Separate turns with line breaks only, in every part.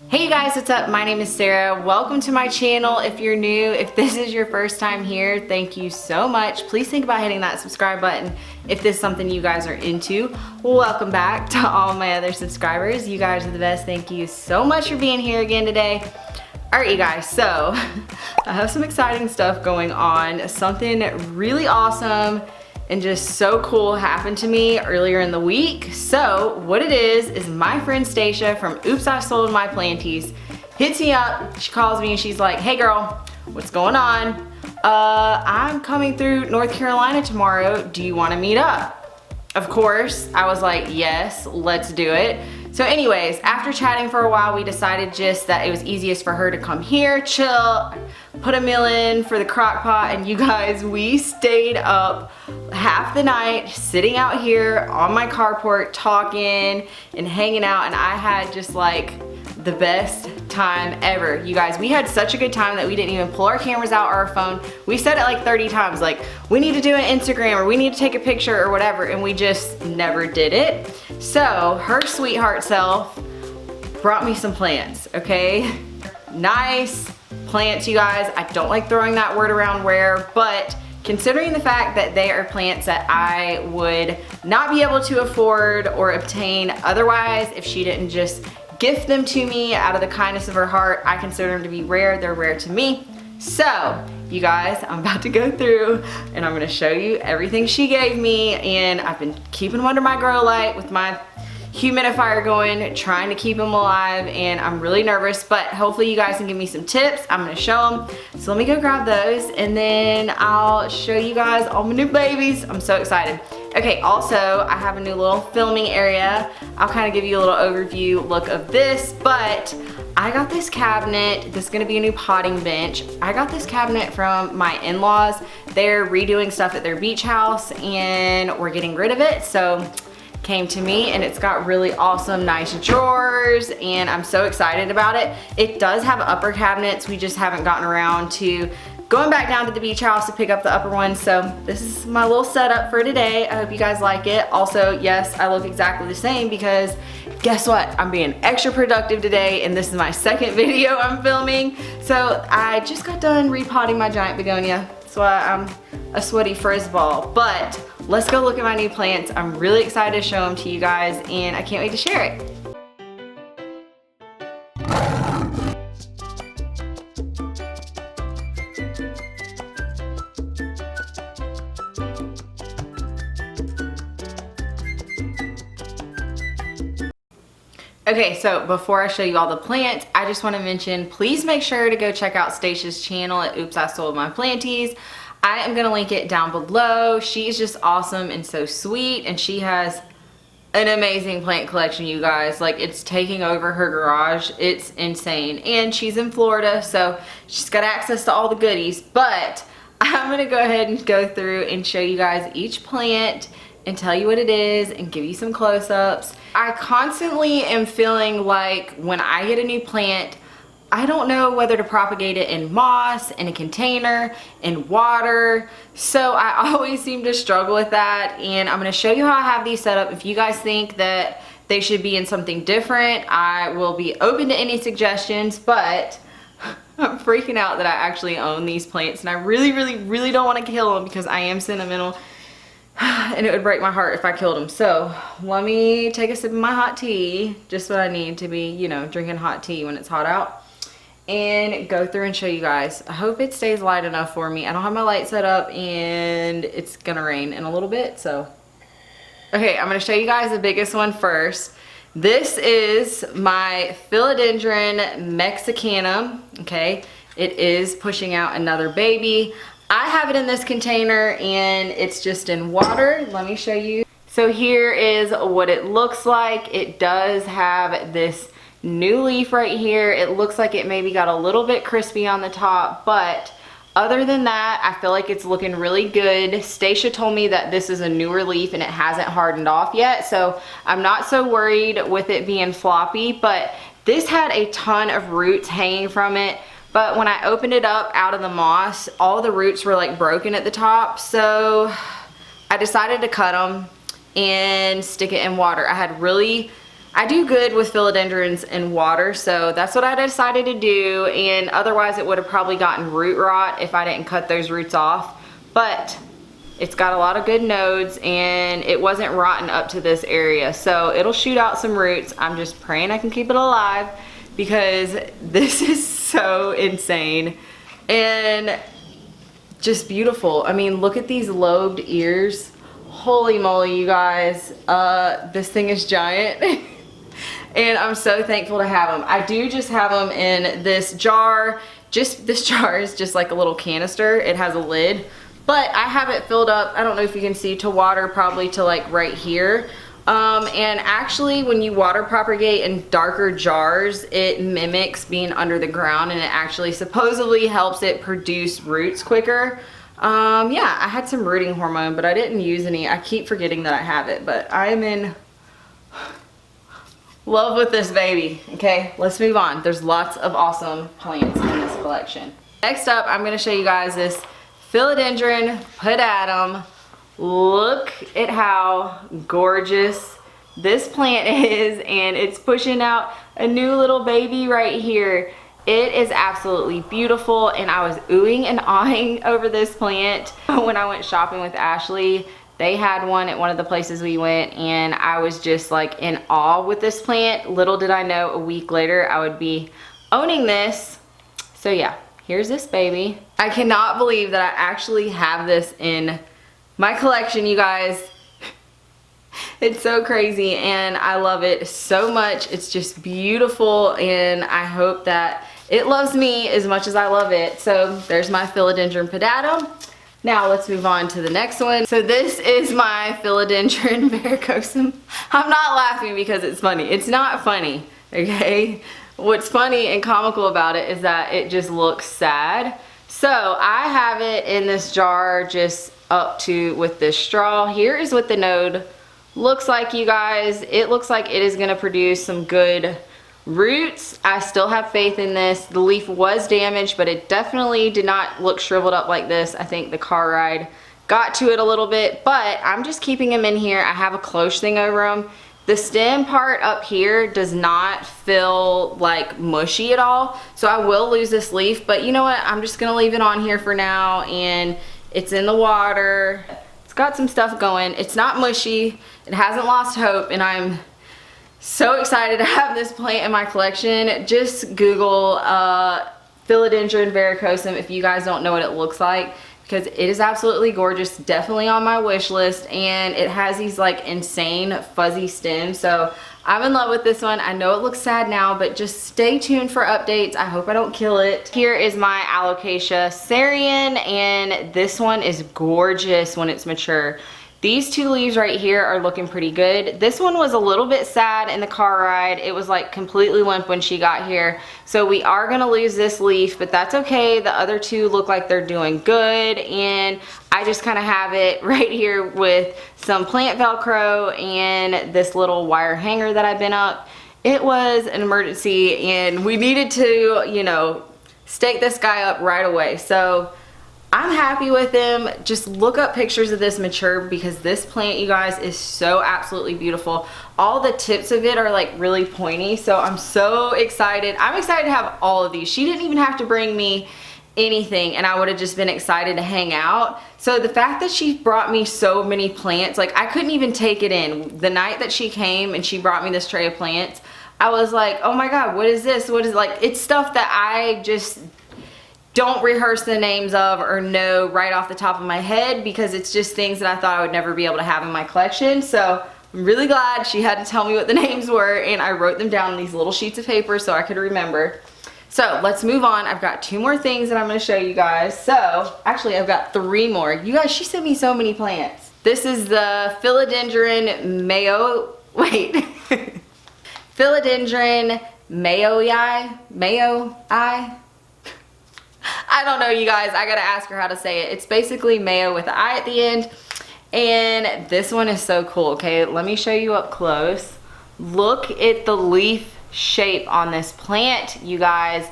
Hey you guys, what's up? My name is Sarah. Welcome to my channel. If you're new, if this is your first time here, thank you so much. Please think about hitting that subscribe button if this is something you guys are into. Welcome back to all my other subscribers. You guys are the best. Thank you so much for being here again today. Alright you guys, so I have some exciting stuff going on. Something really awesome and just so cool happened to me earlier in the week. So what it is my friend Stacia from Oops, I Sold My Planties hits me up. She calls me and she's like, hey girl, what's going on? I'm coming through North Carolina tomorrow. Do you want to meet up? Of course, I was like, yes, let's do it. So anyways, after chatting for a while, we decided just that it was easiest for her to come here, chill, put a meal in for the crock pot, and you guys, we stayed up half the night sitting out here on my carport talking and hanging out, and I had just like the best time ever. You guys, we had such a good time that we didn't even pull our cameras out or our phone. We said it like 30 times, like we need to do an Instagram or we need to take a picture or whatever, and we just never did it. So her sweetheart self brought me some plants, okay? Nice plants, you guys. I don't like throwing that word around rare, but considering the fact that they are plants that I would not be able to afford or obtain otherwise if she didn't just gift them to me out of the kindness of her heart, I consider them to be rare. They're rare to me. So you guys, I'm about to go through and I'm gonna show you everything she gave me, and I've been keeping them under my grow light with my humidifier going, trying to keep them alive, and I'm really nervous, but hopefully you guys can give me some tips. I'm gonna show them. So let me go grab those and then I'll show you guys all my new babies. I'm so excited. Okay, also I have a new little filming area. I'll kind of give you a little overview look of this, but I got this cabinet. This is gonna be a new potting bench. I got this cabinet from my in-laws. They're redoing stuff at their beach house and we're getting rid of it. So came to me, and it's got really awesome nice drawers, and I'm so excited about it. It does have upper cabinets. We just haven't gotten around to going back down to the beach house to pick up the upper one. So this is my little setup for today. I hope you guys like it. Also, yes, I look exactly the same because guess what? I'm being extra productive today, and this is my second video I'm filming. So I just got done repotting my giant begonia. That's why I'm a sweaty frizz ball. But let's go look at my new plants. I'm really excited to show them to you guys, and I can't wait to share it. Okay, so before I show you all the plants, I just want to mention, please make sure to go check out Stacia's channel at Oops, I Sold My Planties. I am going to link it down below. She's just awesome and so sweet, and she has an amazing plant collection, you guys. Like, it's taking over her garage. It's insane. And she's in Florida, so she's got access to all the goodies. But I'm going to go ahead and go through and show you guys each plant and tell you what it is and give you some close-ups. I constantly am feeling like when I get a new plant, I don't know whether to propagate it in moss, in a container, in water. So I always seem to struggle with that, and I'm gonna show you how I have these set up. If you guys think that they should be in something different, I will be open to any suggestions, but I'm freaking out that I actually own these plants, and I really don't wanna kill them because I am sentimental. And it would break my heart if I killed them. So let me take a sip of my hot tea, just what I need to be, you know, drinking hot tea when it's hot out, and go through and show you guys. I hope it stays light enough for me. I don't have my light set up, and it's gonna rain in a little bit, so. Okay, I'm gonna show you guys the biggest one first. This is my Philodendron Mexicanum, okay? It is pushing out another baby. I have it in this container and it's just in water. Let me show you. So here is what it looks like. It does have this new leaf right here. It looks like it maybe got a little bit crispy on the top, but other than that, I feel like it's looking really good. Stacia told me that this is a newer leaf and it hasn't hardened off yet, so I'm not so worried with it being floppy, but this had a ton of roots hanging from it. But when I opened it up out of the moss, all the roots were like broken at the top. So I decided to cut them and stick it in water. I had really I do good with philodendrons in water, so that's what I decided to do, and otherwise it would have probably gotten root rot if I didn't cut those roots off. But it's got a lot of good nodes and it wasn't rotten up to this area, so it'll shoot out some roots. I'm just praying I can keep it alive because this is so insane and just beautiful. I mean, look at these lobed ears. Holy moly, you guys. This thing is giant. And I'm so thankful to have them. I do just have them in this jar. This jar is just like a little canister. It has a lid. But I have it filled up, I don't know if you can see, to water probably to like right here. And actually when you water propagate in darker jars, it mimics being under the ground and it actually supposedly helps it produce roots quicker. Yeah, I had some rooting hormone, but I didn't use any. I keep forgetting that I have it, but I am in love with this baby. Okay, let's move on. There's lots of awesome plants in this collection. Next up, I'm gonna show you guys this Philodendron Panatum. Look at how gorgeous this plant is, and it's pushing out a new little baby right here. It is absolutely beautiful, and I was oohing and ahhing over this plant when I went shopping with Ashley. They had one at one of the places we went, and I was just like in awe with this plant. Little did I know a week later I would be owning this. So yeah, here's this baby. I cannot believe that I actually have this in my collection, you guys. It's so crazy and I love it so much. It's just beautiful and I hope that it loves me as much as I love it. So there's my Philodendron Panatum. Now let's move on to the next one. So this is my Philodendron Varicosum. I'm not laughing because it's funny. It's not funny, okay? What's funny and comical about it is that it just looks sad. So I have it in this jar just up to with this straw. Here is what the node looks like, you guys. It looks like it is gonna produce some good roots. I still have faith in this. The leaf was damaged, but it definitely did not look shriveled up like this. I think the car ride got to it a little bit, but I'm just keeping them in here. I have a cloche thing over them. The stem part up here does not feel like mushy at all, so I will lose this leaf, but you know what? I'm just gonna leave it on here for now, and it's in the water. It's got some stuff going. It's not mushy. It hasn't lost hope, and I'm so excited to have this plant in my collection. Just Google Philodendron Varicosum if you guys don't know what it looks like, because it is absolutely gorgeous. Definitely on my wish list, and it has these like insane fuzzy stems. So I'm in love with this one. I know it looks sad now, but just stay tuned for updates. I hope I don't kill it. Here is my Alocasia Syrian, and this one is gorgeous when it's mature. These two leaves right here are looking pretty good. This one was a little bit sad in the car ride. It was like completely limp when she got here. So we are gonna lose this leaf, but that's okay. The other two look like they're doing good, and I just kind of have it right here with some plant Velcro and this little wire hanger that I've been up. It was an emergency and we needed to, you know, stake this guy up right away. So I'm happy with him. Just look up pictures of this mature, because this plant, you guys, is so absolutely beautiful. All the tips of it are like really pointy, so I'm so excited. I'm excited to have all of these. She didn't even have to bring me anything and I would have just been excited to hang out. So the fact that she brought me so many plants, like I couldn't even take it in. The night that she came and she brought me this tray of plants, I was like, oh my God, what is this? What is, like, it's stuff that I just don't rehearse the names of or know right off the top of my head, because it's just things that I thought I would never be able to have in my collection. So I'm really glad she had to tell me what the names were, and I wrote them down on these little sheets of paper so I could remember. So let's move on. I've got 2 more things that I'm going to show you guys. So actually I've got 3 more. You guys, she sent me so many plants. This is the Philodendron Mayo, wait. Philodendron Mayo. I don't know, you guys. I gotta ask her how to say it. It's basically mayo with an I at the end. And this one is so cool. Okay, let me show you up close. Look at the leaf shape on this plant, you guys.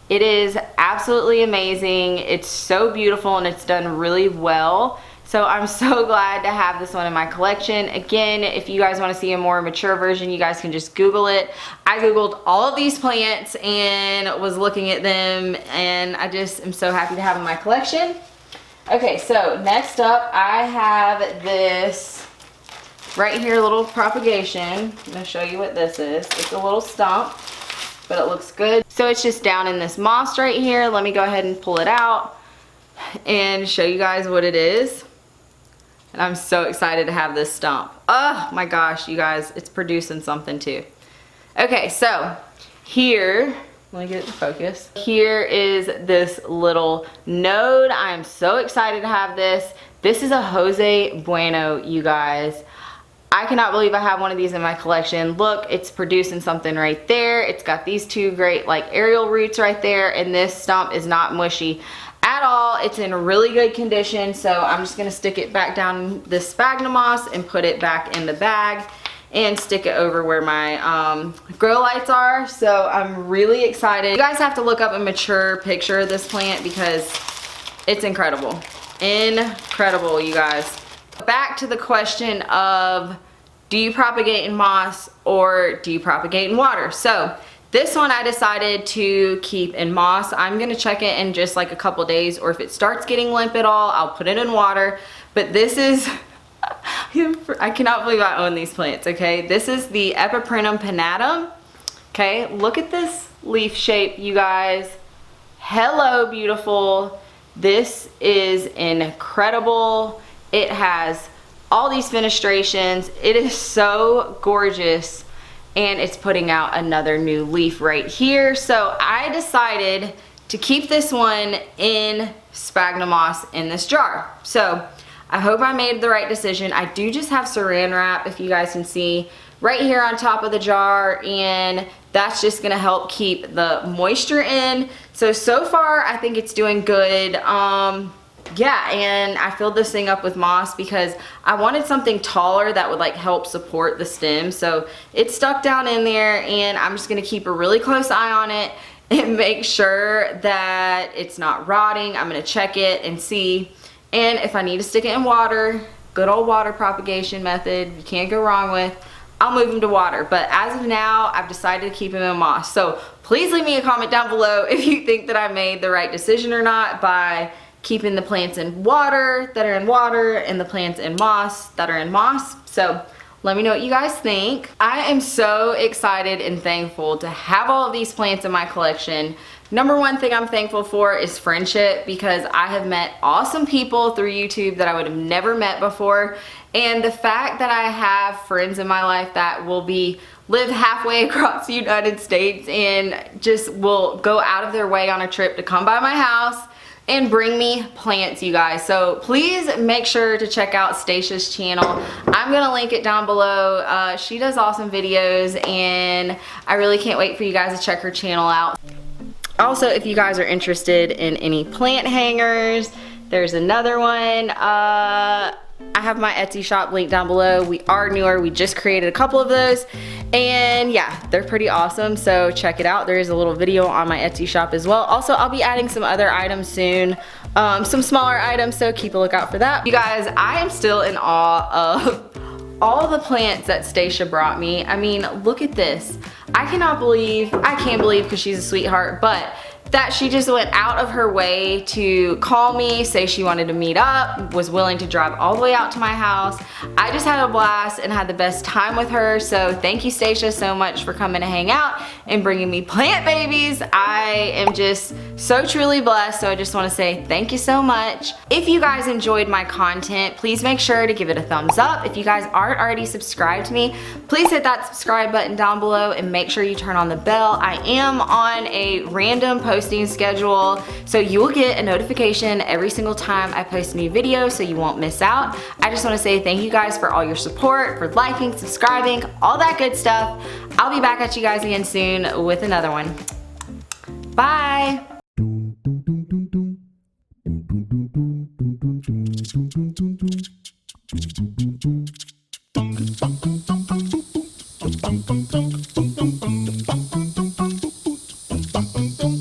It is absolutely amazing. It's so beautiful and it's done really well. So I'm so glad to have this one in my collection. Again, if you guys want to see a more mature version, you guys can just Google it. I Googled all of these plants and was looking at them, and I just am so happy to have in my collection. Okay, so next up I have this right here, little propagation. I'm going to show you what this is. It's a little stump, but it looks good. So it's just down in this moss right here. Let me go ahead and pull it out and show you guys what it is. And I'm so excited to have this stump. Oh my gosh, you guys, it's producing something too. Okay, so here, let me get it to focus. Here is this little node. I'm so excited to have this. This is a Jose Bueno, you guys. I cannot believe I have one of these in my collection. Look, it's producing something right there. It's got these two great like aerial roots right there, and this stump is not mushy at all. It's in really good condition, so I'm just gonna stick it back down this sphagnum moss and put it back in the bag and stick it over where my grow lights are. So I'm really excited. You guys have to look up a mature picture of this plant because it's incredible. Incredible, you guys. Back to the question of, do you propagate in moss or do you propagate in water? So this one I decided to keep in moss. I'm gonna check it in just like a couple days, or if it starts getting limp at all, I'll put it in water. But this is, I cannot believe I own these plants, okay? This is the Epiprenum Panatum. Okay, look at this leaf shape, you guys. Hello, beautiful. This is incredible. It has all these fenestrations. It is so gorgeous. And it's putting out another new leaf right here. So I decided to keep this one in sphagnum moss in this jar. So I hope I made the right decision. I do just have saran wrap, if you guys can see, right here on top of the jar, and that's just gonna help keep the moisture in. So far I think it's doing good. Yeah, and I filled this thing up with moss because I wanted something taller that would like help support the stem. So it's stuck down in there, and I'm just gonna keep a really close eye on it and make sure that it's not rotting. I'm gonna check it and see, and if I need to stick it in water, good old water propagation method, you can't go wrong with, I'll move them to water. But as of now, I've decided to keep them in moss. So please leave me a comment down below if you think that I made the right decision or not by keeping the plants in water that are in water and the plants in moss that are in moss. So let me know what you guys think. I am so excited and thankful to have all of these plants in my collection. Number one thing I'm thankful for is friendship, because I have met awesome people through YouTube that I would have never met before. And the fact that I have friends in my life that will live halfway across the United States and just will go out of their way on a trip to come by my house and bring me plants, you guys. So please make sure to check out Stacia's channel. I'm gonna link it down below. She does awesome videos, and I really can't wait for you guys to check her channel out. Also, if you guys are interested in any plant hangers, there's another one. I have my Etsy shop linked down below. We are newer, we just created a couple of those, and yeah, they're pretty awesome, so check it out. There is a little video on my Etsy shop as well. Also, I'll be adding some other items soon, some smaller items, so keep a lookout for that. You guys, I am still in awe of all the plants that Stacia brought me. I mean, look at this. I can't believe, because she's a sweetheart, but that she just went out of her way to call me, say she wanted to meet up, was willing to drive all the way out to my house. I just had a blast and had the best time with her. So thank you, Stacia, so much for coming to hang out and bringing me plant babies. I am just so truly blessed. So I just want to say thank you so much. If you guys enjoyed my content, please make sure to give it a thumbs up. If you guys aren't already subscribed to me, please hit that subscribe button down below and make sure you turn on the bell. I am on a random posting schedule, so you will get a notification every single time I post a new video, so you won't miss out. I just want to say thank you guys for all your support, for liking, subscribing, all that good stuff. I'll be back at you guys again soon with another one. Bye. Dum dum dum dum dum dum dum dum dum dum dum dum dum dum dum dum dum dum dum